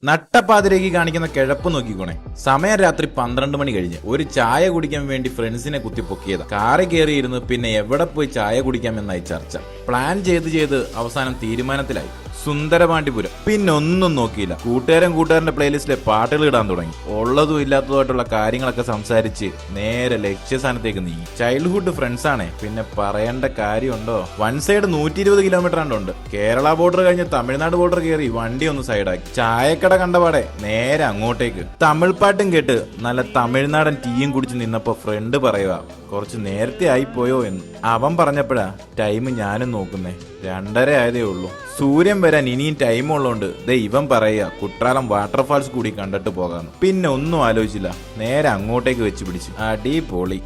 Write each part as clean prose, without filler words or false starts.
നട്ടപ്പാതിരേക്ക് കാണിക്കുന്ന കിഴപ്പ് നോക്കിക്കോണേ. സമയം രാത്രി 12 മണി കഴിഞ്ഞ് ഒരു ചായ കുടിക്കാൻ വേണ്ടി ഫ്രണ്ട്സിനെ കുത്തിപ്പൊക്കിയതാ. കാറിൽ കയറിയിരുന്ന് പിന്നെ എവിടെ പോയി ചായ കുടിക്കാമെന്നായി ചർച്ച. പ്ലാൻ ചെയ്ത് അവസാനം തീരുമാനത്തിലായി സുന്ദരപാണ്ഡിപുരം. പിന്നെ ഒന്നും നോക്കിയില്ല, കൂട്ടുകാരന്റെ പ്ലേലിസ്റ്റിലെ പാട്ടുകൾ ഇടാൻ തുടങ്ങി. ഉള്ളതും ഇല്ലാത്തതുമായിട്ടുള്ള കാര്യങ്ങളൊക്കെ സംസാരിച്ച് നേരെ ലക്ഷ്യസ്ഥാനത്തേക്ക് നീങ്ങി. ചൈൽഡ്ഹുഡ് ഫ്രണ്ട്സ് ആണേ, പിന്നെ പറയേണ്ട കാര്യമുണ്ടോ. വൺ സൈഡ് 120 കിലോമീറ്റർ ഉണ്ട്. കേരള ബോർഡർ കഴിഞ്ഞ് തമിഴ്നാട് ബോർഡർ കയറി വണ്ടി ഒന്ന് സൈഡാക്കി. ചായക്കട കണ്ടപാടെ നേരെ അങ്ങോട്ടേക്ക്. തമിഴ് പാട്ടും കേട്ട് നല്ല തമിഴ്നാടൻ ടീയും കുടിച്ച് നിന്നപ്പോ ഫ്രണ്ട് പറയുക, കുറച്ച് നേരത്തെ ആയിപ്പോയോ എന്ന്. അവൻ പറഞ്ഞപ്പോഴാ ടൈം ഞാനും നോക്കുന്നേ, 2:30 ആയതേ ഉള്ളൂ. സൂര്യൻ വരാൻ ഇനിയും ടൈം ഉള്ളതുകൊണ്ട് ഇവൻ പറയുക കുട്രാലം വാട്ടർഫാൾസ് കൂടി കണ്ടിട്ട് പോകാന്ന്. പിന്നെ ഒന്നും ആലോചിച്ചില്ല, നേരെ അങ്ങോട്ടേക്ക് വെച്ച് പിടിച്ചു. അടിപൊളി.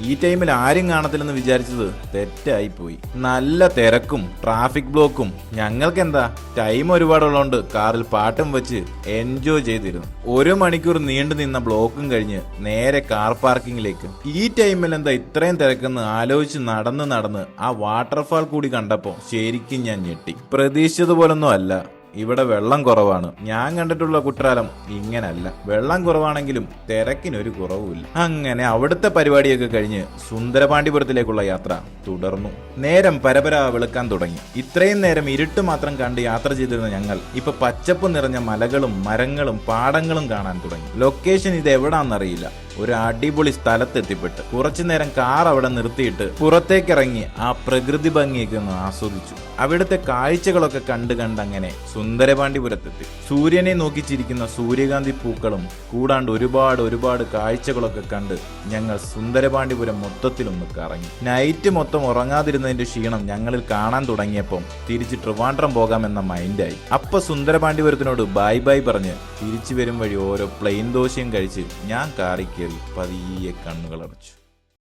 ഈ ടൈമിൽ ആരും കാണത്തില്ലെന്ന് വിചാരിച്ചത് തെറ്റായിപ്പോയി. നല്ല തിരക്കും ട്രാഫിക് ബ്ലോക്കും. ഞങ്ങൾക്ക് എന്താ, ടൈം ഒരുപാടുള്ളതുകൊണ്ട് കാറിൽ പാട്ടും വെച്ച് എൻജോയ് ചെയ്തിരുന്നു. 1 മണിക്കൂർ നീണ്ടു നിന്ന ബ്ലോക്കും കഴിഞ്ഞ് നേരെ കാർ പാർക്കിങ്ങിലേക്ക്. ഈ ടൈമിൽ എന്താ ഇത്രയും തിരക്കെന്ന് ആലോചിച്ച് നടന്ന് ആ വാട്ടർഫാൾ കൂടി കണ്ടപ്പോ ശരിക്കും ഞാൻ ഞെട്ടി. പ്രതീക്ഷിച്ചതുപോലൊന്നും അല്ല, ഇവിടെ വെള്ളം കുറവാണ്. ഞാൻ കണ്ടിട്ടുള്ള കുട്രാലം ഇങ്ങനല്ല. വെള്ളം കുറവാണെങ്കിലും തിരക്കിനൊരു കുറവുമില്ല. അങ്ങനെ അവിടുത്തെ പരിപാടിയൊക്കെ കഴിഞ്ഞ് സുന്ദരപാണ്ഡിപുരത്തിലേക്കുള്ള യാത്ര തുടർന്നു. നേരം പരപര വെളുക്കാൻ തുടങ്ങി. ഇത്രയും നേരം ഇരുട്ട് മാത്രം കണ്ട് യാത്ര ചെയ്തിരുന്ന ഞങ്ങൾ ഇപ്പൊ പച്ചപ്പ് നിറഞ്ഞ മലകളും മരങ്ങളും പാടങ്ങളും കാണാൻ തുടങ്ങി. ലൊക്കേഷൻ ഇത് എവിടാന്നറിയില്ല. ഒരു അടിപൊളി സ്ഥലത്തെത്തിപ്പെട്ട് കുറച്ചു നേരം കാർ അവിടെ നിർത്തിയിട്ട് പുറത്തേക്കിറങ്ങി ആ പ്രകൃതി ഭംഗിയൊക്കെ ഒന്ന് ആസ്വദിച്ചു. അവിടുത്തെ കാഴ്ചകളൊക്കെ കണ്ടങ്ങനെ സുന്ദരപാണ്ഡിപുരത്തെത്തി. സൂര്യനെ നോക്കിച്ചിരിക്കുന്ന സൂര്യകാന്തി പൂക്കളും കൂടാണ്ട് ഒരുപാട് കാഴ്ചകളൊക്കെ കണ്ട് ഞങ്ങൾ സുന്ദരപാണ്ഡിപുരം മൊത്തത്തിലൊന്ന് കറങ്ങി. നൈറ്റ് മൊത്തം ഉറങ്ങാതിരുന്നതിന്റെ ക്ഷീണം ഞങ്ങളിൽ കാണാൻ തുടങ്ങിയപ്പം തിരിച്ച് ട്രിവാൻഡ്രം പോകാമെന്ന മൈൻഡായി. അപ്പൊ സുന്ദരപാണ്ഡിപുരത്തിനോട് ബൈ പറഞ്ഞ് തിരിച്ചു വരും വഴി ഓരോ പ്ലെയിൻ ദോശയും കഴിച്ച് ഞാൻ കാറിൽ പതിയെ കണ്ണുകളടച്ചു.